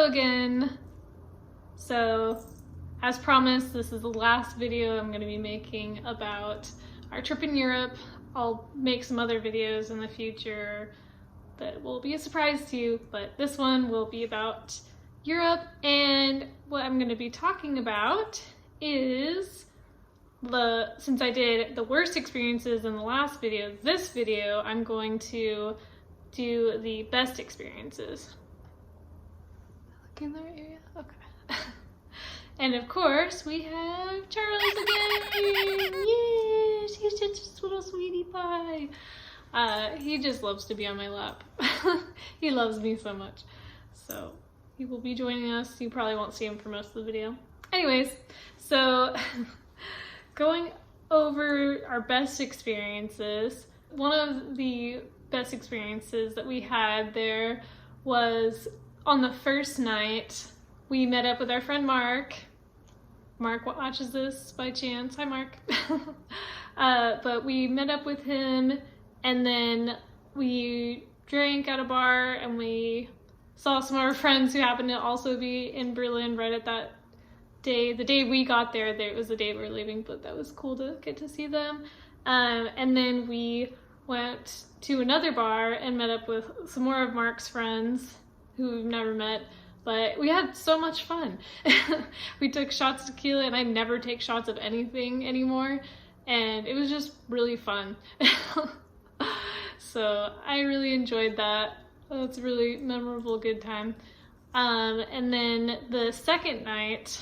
Hello again. So, as promised, this is the last video I'm going to be making about our trip in Europe. I'll make some other videos in the future that will be a surprise to you, but this one will be about Europe, and what I'm going to be talking about is since I did the worst experiences in the last video, this video I'm going to do the best experiences. Look in the right area? Okay. And of course, we have Charles again! Yes, he's just a little sweetie pie. He just loves to be on my lap. He loves me so much. So he will be joining us. You probably won't see him for most of the video. Anyways, so going over our best experiences, one of the best experiences that we had there was on the first night. We met up with our friend Mark. Mark watches this by chance. Hi, Mark. But we met up with him, and then we drank at a bar, and we saw some of our friends who happened to also be in Berlin right at that day. The day we got there, it was the day we were leaving, but that was cool to get to see them. And then we went to another bar and met up with some more of Mark's friends who we've never met. But we had so much fun. We took shots of tequila, and I never take shots of anything anymore. And it was just really fun. So I really enjoyed that. It's a really memorable, good time. And then the second night,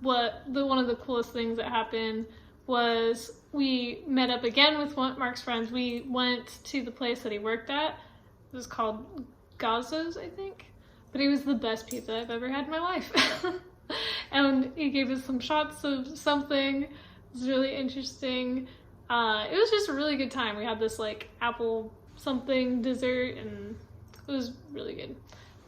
one of the coolest things that happened was we met up again with one of Mark's friends. We went to the place that he worked at. It was called Gazzos, I think. But it was the best pizza I've ever had in my life. And he gave us some shots of something. It was really interesting. It was just a really good time. We had this like apple something dessert, and it was really good.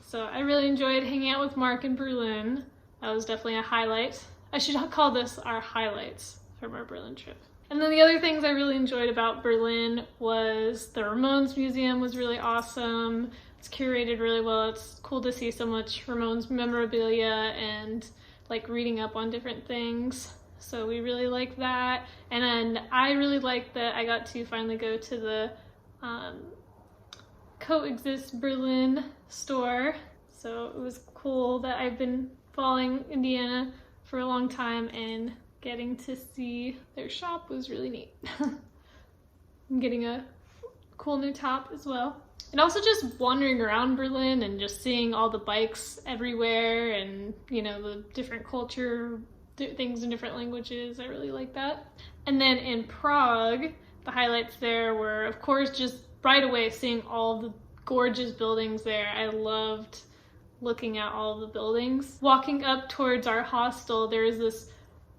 So I really enjoyed hanging out with Mark in Berlin. That was definitely a highlight. I should call this our highlights from our Berlin trip. And then the other things I really enjoyed about Berlin was the Ramones Museum was really awesome. It's curated really well. It's cool to see so much Ramones memorabilia and like reading up on different things. So we really liked that. And then I really liked that I got to finally go to the Coexist Berlin store. So it was cool that I've been following Indiana for a long time, and getting to see their shop was really neat. I'm getting a cool new top as well. And also just wandering around Berlin and just seeing all the bikes everywhere, and you know, the different culture, things in different languages. I really like that. And then in Prague, the highlights there were, of course, just right away seeing all the gorgeous buildings there. I loved looking at all the buildings. Walking up towards our hostel, there was this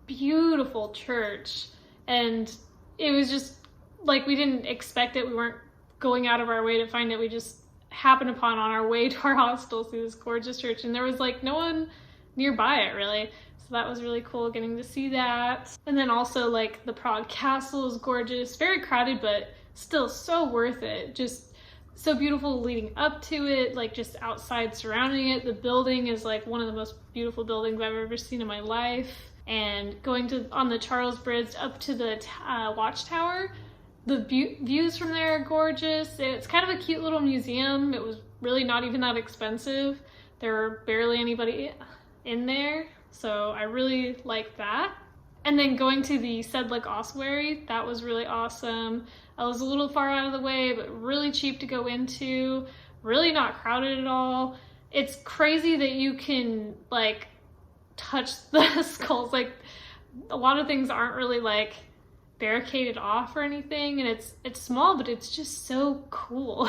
beautiful church, and it was just like, we didn't expect it. We weren't going out of our way to find it. We just happened upon on our way to our hostel through this gorgeous church, and there was like no one nearby it really. So that was really cool getting to see that. And then also like the Prague Castle is gorgeous, very crowded, but still so worth it. Just so beautiful leading up to it, like just outside surrounding it. The building is like one of the most beautiful buildings I've ever seen in my life. And going on the Charles Bridge up to the watchtower, the views from there are gorgeous. It's kind of a cute little museum. It was really not even that expensive. There were barely anybody in there, so I really liked that. And then going to the Sedlec Ossuary, that was really awesome. I was a little far out of the way, but really cheap to go into, really not crowded at all. It's crazy that you can like touch the skulls. Like, a lot of things aren't really like barricaded off or anything, and it's small, but it's just so cool.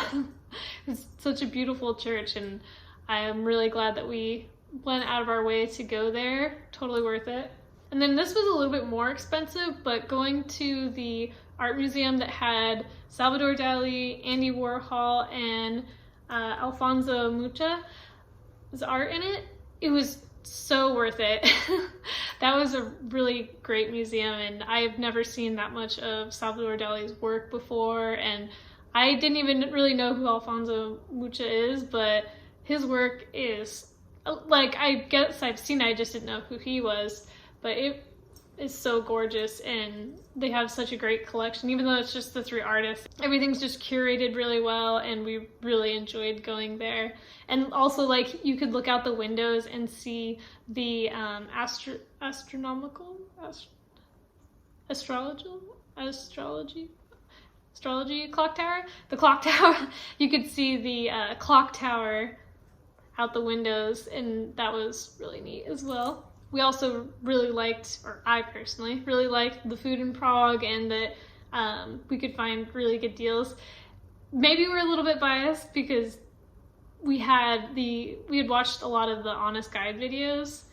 It's such a beautiful church, and I am really glad that we went out of our way to go there. Totally worth it. And then this was a little bit more expensive, but going to the art museum that had Salvador Dali, Andy Warhol, and Alfonso Mucha's art in it, it was so worth it. That was a really great museum, and I've never seen that much of Salvador Dali's work before, and I didn't even really know who Alfonso Mucha is, but his work is like, I guess I've seen it, I just didn't know who he was, but it is so gorgeous, and they have such a great collection. Even though it's just the 3 artists, everything's just curated really well, and we really enjoyed going there. And also, like, you could look out the windows and see the astrology clock tower. The clock tower. You could see the clock tower out the windows, and that was really neat as well. We also really liked, or I personally really liked, the food in Prague, and that we could find really good deals. Maybe we're a little bit biased because we had watched a lot of the Honest Guide videos,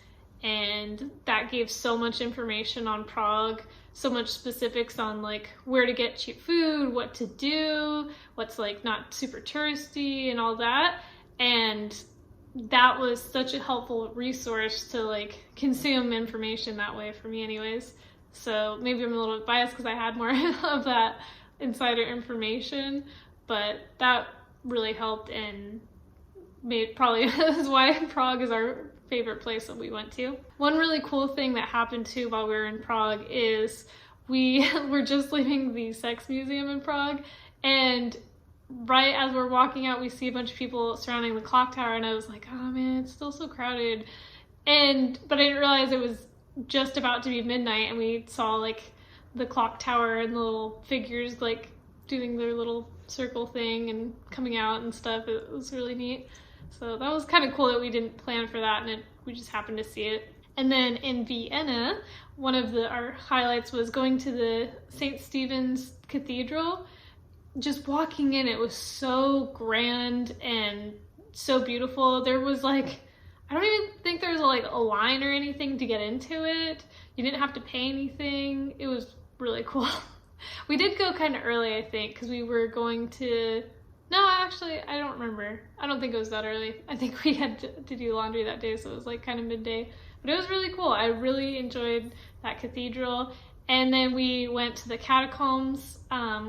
and that gave so much information on Prague, so much specifics on like where to get cheap food, what to do, what's like not super touristy and all that. And that was such a helpful resource to like consume information that way for me anyways. So maybe I'm a little bit biased because I had more of that insider information, but that really helped and made probably is why Prague is our favorite place that we went to. One really cool thing that happened too while we were in Prague is we were just leaving the sex museum in Prague, and right as we're walking out, we see a bunch of people surrounding the clock tower, and I was like, oh man, it's still so crowded. But I didn't realize it was just about to be midnight, and we saw like the clock tower and the little figures like doing their little circle thing and coming out and stuff. It was really neat. So that was kind of cool that we didn't plan for that, and we just happened to see it. And then in Vienna, one of our highlights was going to the St. Stephen's Cathedral. Just walking in, it was so grand and so beautiful. There was like, I don't even think there was like a line or anything to get into it. You didn't have to pay anything. It was really cool. We did go kind of early, I think, because we were going to, no, actually, I don't remember. I don't think it was that early. I think we had to do laundry that day, so it was like kind of midday. But it was really cool. I really enjoyed that cathedral. And then we went to the catacombs.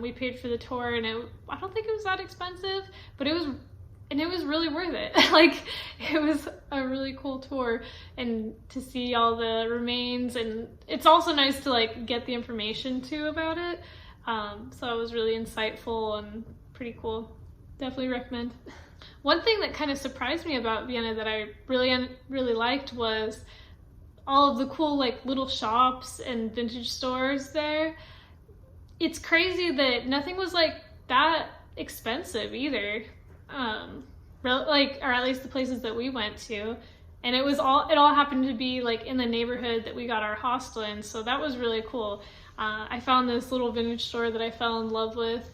We paid for the tour, and I don't think it was that expensive, but it was really worth it. Like, it was a really cool tour, and to see all the remains, and it's also nice to like get the information too about it. So it was really insightful and pretty cool. Definitely recommend. One thing that kind of surprised me about Vienna that I really liked was all of the cool like little shops and vintage stores there. It's crazy that nothing was like that expensive either. Like, or at least the places that we went to, and it all happened to be like in the neighborhood that we got our hostel in, so that was really cool. I found this little vintage store that I fell in love with.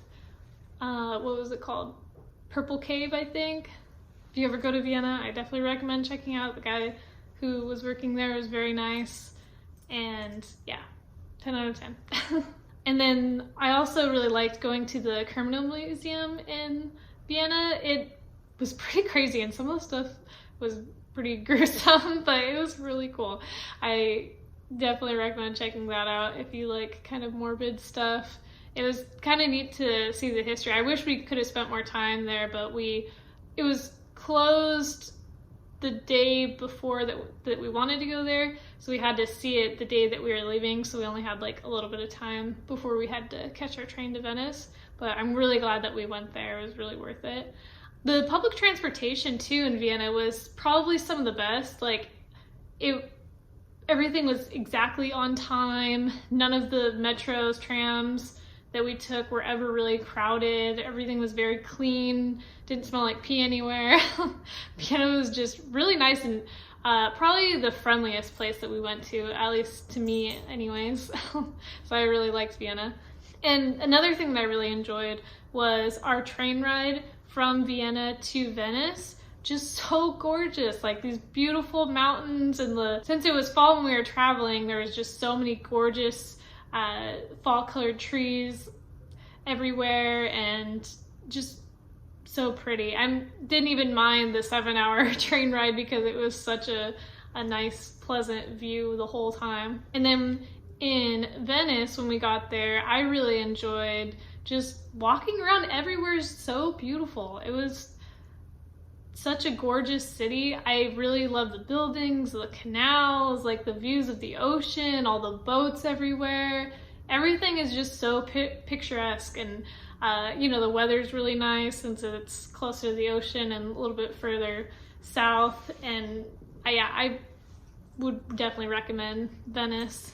What was it called? Purple Cave, I think. If you ever go to Vienna, I definitely recommend checking out. The guy who was working there was very nice, and yeah, 10 out of 10. And then I also really liked going to the Criminal Museum in Vienna. It was pretty crazy, and some of the stuff was pretty gruesome, but it was really cool. I definitely recommend checking that out if you like kind of morbid stuff. It was kind of neat to see the history. I wish we could have spent more time there, but it was closed the day before that we wanted to go there, so we had to see it the day that we were leaving, so we only had like a little bit of time before we had to catch our train to Venice. But I'm really glad that we went there. It was really worth it. The public transportation too in Vienna was probably some of the best. Like, everything was exactly on time. None of the metros, trams that we took were ever really crowded. Everything was very clean. Didn't smell like pee anywhere. Vienna was just really nice, and probably the friendliest place that we went to, at least to me anyways. So I really liked Vienna. And another thing that I really enjoyed was our train ride from Vienna to Venice. Just so gorgeous, like these beautiful mountains, and since it was fall when we were traveling, there was just so many gorgeous fall colored trees everywhere, and just so pretty. I didn't even mind the 7-hour train ride because it was such a nice, pleasant view the whole time. And then in Venice, when we got there, I really enjoyed just walking around. Everywhere is so beautiful. It was such a gorgeous city. I really love the buildings, the canals, like the views of the ocean, all the boats everywhere. Everything is just so picturesque, and you know, the weather's really nice since it's closer to the ocean and a little bit further south. And yeah, I would definitely recommend Venice.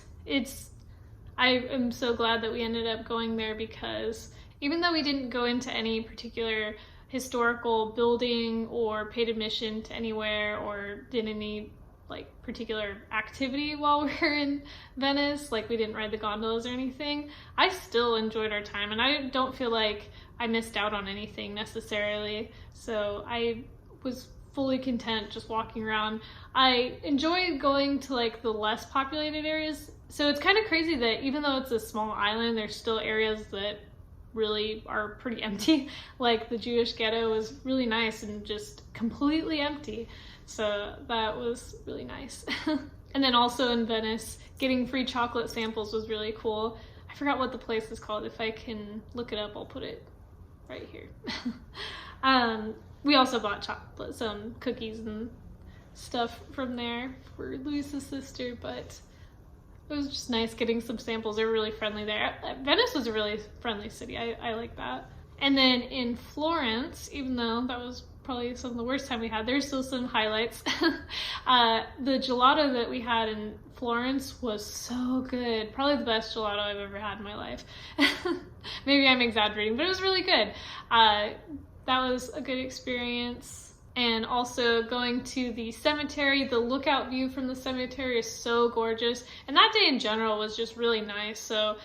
I am so glad that we ended up going there, because even though we didn't go into any particular historical building or paid admission to anywhere or did any like particular activity while we were in Venice, like we didn't ride the gondolas or anything, I still enjoyed our time, and I don't feel like I missed out on anything necessarily. So I was fully content just walking around. I enjoy going to like the less populated areas. So it's kind of crazy that even though it's a small island, there's still areas that really are pretty empty. Like the Jewish ghetto was really nice and just completely empty. So that was really nice. And then also in Venice, getting free chocolate samples was really cool. I forgot what the place is called. If I can look it up, I'll put it right here. We also bought chocolate, some cookies and stuff from there for Luis's sister, but it was just nice getting some samples. They were really friendly there. Venice was a really friendly city. I like that. And then in Florence, even though that was probably some of the worst time we had, there's still some highlights. The gelato that we had in Florence was so good. Probably the best gelato I've ever had in my life. Maybe I'm exaggerating, but it was really good. That was a good experience. And also going to the cemetery, the lookout view from the cemetery is so gorgeous. And that day in general was just really nice. So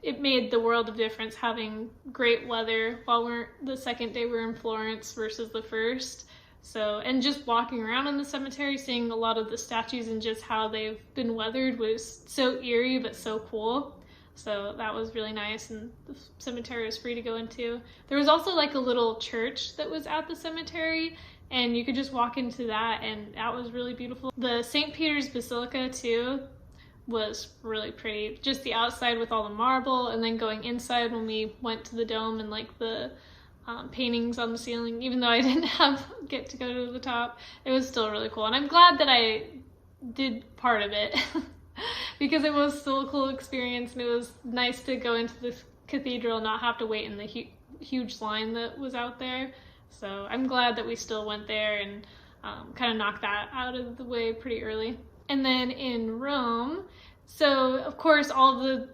it made the world of difference having great weather while the second day we're in Florence versus the first. So, and just walking around in the cemetery, seeing a lot of the statues and just how they've been weathered was so eerie but so cool. So that was really nice, and the cemetery was free to go into. There was also like a little church that was at the cemetery, and you could just walk into that, and that was really beautiful. The St. Peter's Basilica too was really pretty. Just the outside with all the marble, and then going inside when we went to the dome and like the paintings on the ceiling. Even though I didn't get to go to the top, it was still really cool. And I'm glad that I did part of it because it was still a cool experience, and it was nice to go into the cathedral and not have to wait in the huge line that was out there. So I'm glad that we still went there and kind of knocked that out of the way pretty early. And then in Rome, so of course all the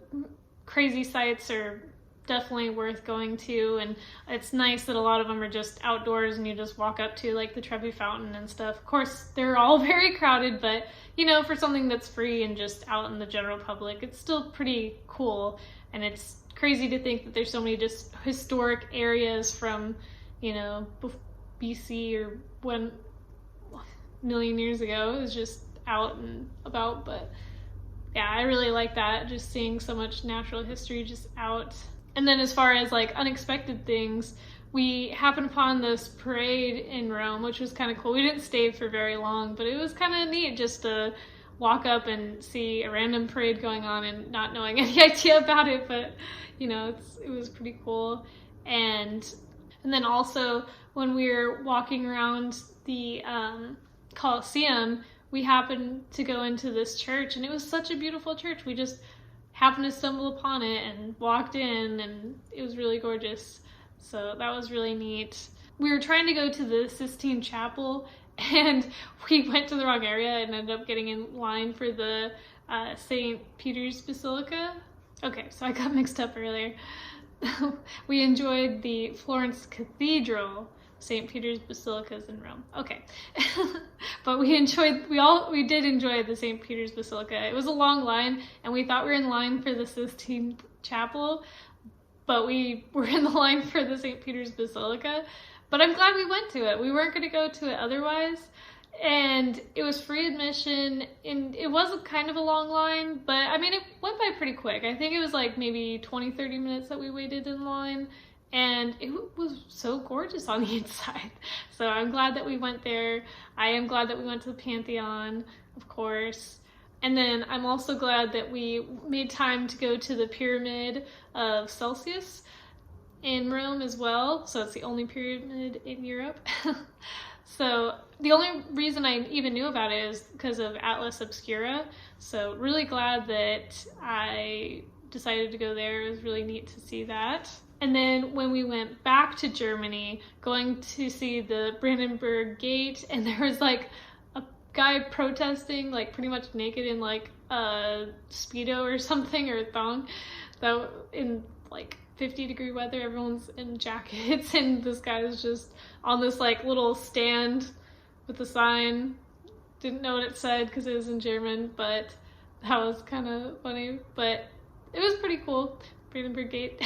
crazy sites are definitely worth going to, and it's nice that a lot of them are just outdoors and you just walk up to, like the Trevi Fountain and stuff. Of course they're all very crowded, but you know, for something that's free and just out in the general public, it's still pretty cool. And it's crazy to think that there's so many just historic areas from, you know, BC or 1 million years ago. It was just out and about. But yeah, I really like that, just seeing so much natural history just out. And then as far as like unexpected things, we happened upon this parade in Rome, which was kind of cool. We didn't stay for very long, but it was kind of neat just to walk up and see a random parade going on and not knowing any idea about it. But you know, it was pretty cool. And then also when we were walking around the Colosseum, we happened to go into this church, and it was such a beautiful church. We just happened to stumble upon it and walked in, and it was really gorgeous. So that was really neat. We were trying to go to the Sistine Chapel, and we went to the wrong area and ended up getting in line for the St. Peter's Basilica. Okay, so I got mixed up earlier. We enjoyed the Florence Cathedral. St. Peter's Basilica is in Rome. Okay. But we did enjoy the St. Peter's Basilica. It was a long line, and we thought we were in line for the Sistine Chapel, but we were in the line for the St. Peter's Basilica. But I'm glad we went to it. We weren't going to go to it otherwise. And it was free admission, and it was kind of a long line, but I mean, it went by pretty quick. I think it was like maybe 20-30 minutes that we waited in line, and it was so gorgeous on the inside. So I'm glad that we went there. I am glad that we went to the Pantheon, of course. And then I'm also glad that we made time to go to the Pyramid of Celsius in Rome as well. So it's the only pyramid in Europe. So the only reason I even knew about it is because of Atlas Obscura. So really glad that I decided to go there. It was really neat to see that. And then when we went back to Germany, going to see the Brandenburg Gate, and there was like a guy protesting, like pretty much naked in like a Speedo or something, or a thong, that in like 50-degree weather, everyone's in jackets, and this guy is just on this like little stand with a sign. Didn't know what it said because it was in German, but that was kind of funny. But it was pretty cool, Brandenburg Gate.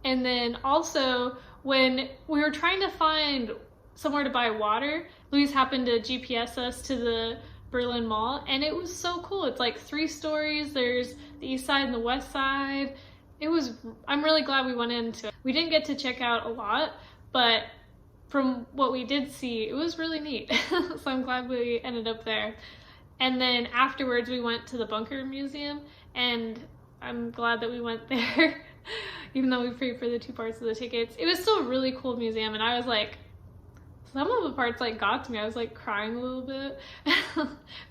And then also, when we were trying to find somewhere to buy water, Louise happened to GPS us to the Berlin Mall, and it was so cool. It's like 3 stories. There's the east side and the west side. I'm really glad we went into it. We didn't get to check out a lot, but from what we did see, it was really neat. So I'm glad we ended up there. And then afterwards, we went to the Bunker Museum, and I'm glad that we went there. Even though we paid for the 2 parts of the tickets. It was still a really cool museum, and I was like, some of the parts like got to me. I was like crying a little bit.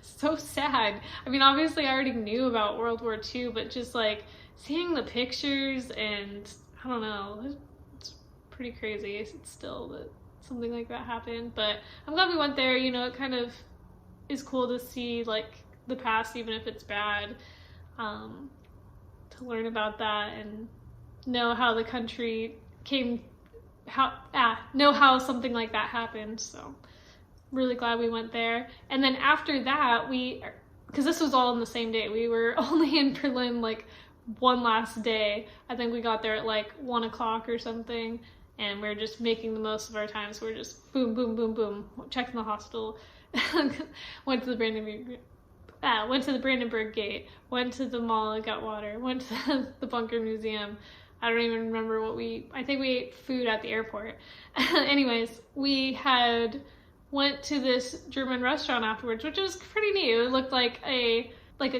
So sad. I mean, obviously I already knew about World War II, but just like seeing the pictures, and I don't know, it's pretty crazy still that something like that happened. But I'm glad we went there. You know, it kind of is cool to see like the past, even if it's bad, to learn about that and know how the country know how something like that happened. So really glad we went there. And then after that, because this was all in the same day, we were only in Berlin like one last day. I think we got there at like 1 o'clock or something, and we're just making the most of our time. So we're just boom, boom, boom, boom, checked in the hospital, went to the Brandenburg Gate, went to the mall and got water, went to the Bunker Museum. I don't even remember I think we ate food at the airport. Anyways, we went to this German restaurant afterwards, which was pretty neat. It looked like a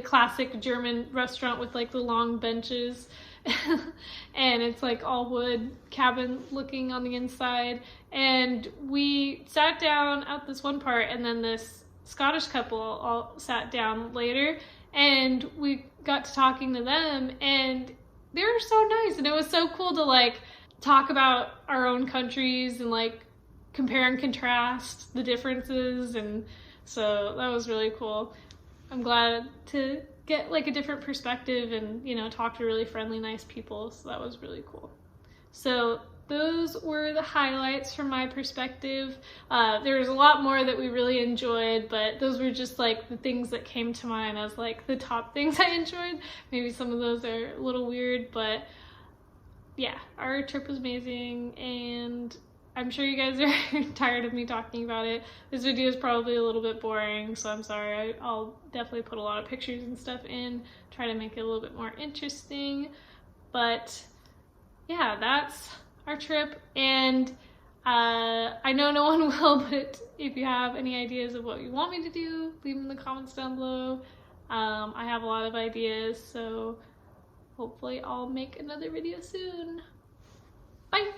classic German restaurant with like the long benches. And it's like all wood cabin looking on the inside. And we sat down at this one part, and then this Scottish couple all sat down later, and we got to talking to them, and they were so nice, and it was so cool to like talk about our own countries and like compare and contrast the differences, and so that was really cool. I'm glad to get like a different perspective and, you know, talk to really friendly, nice people, so that was really cool. So those were the highlights from my perspective. There was a lot more that we really enjoyed, but those were just like the things that came to mind as like the top things I enjoyed. Maybe some of those are a little weird, but yeah, our trip was amazing, and I'm sure you guys are tired of me talking about it. This video is probably a little bit boring, so I'm sorry. I'll definitely put a lot of pictures and stuff in, try to make it a little bit more interesting. But yeah, that's our trip, and I know no one will, but if you have any ideas of what you want me to do, leave them in the comments down below. I have a lot of ideas, so hopefully I'll make another video soon. Bye!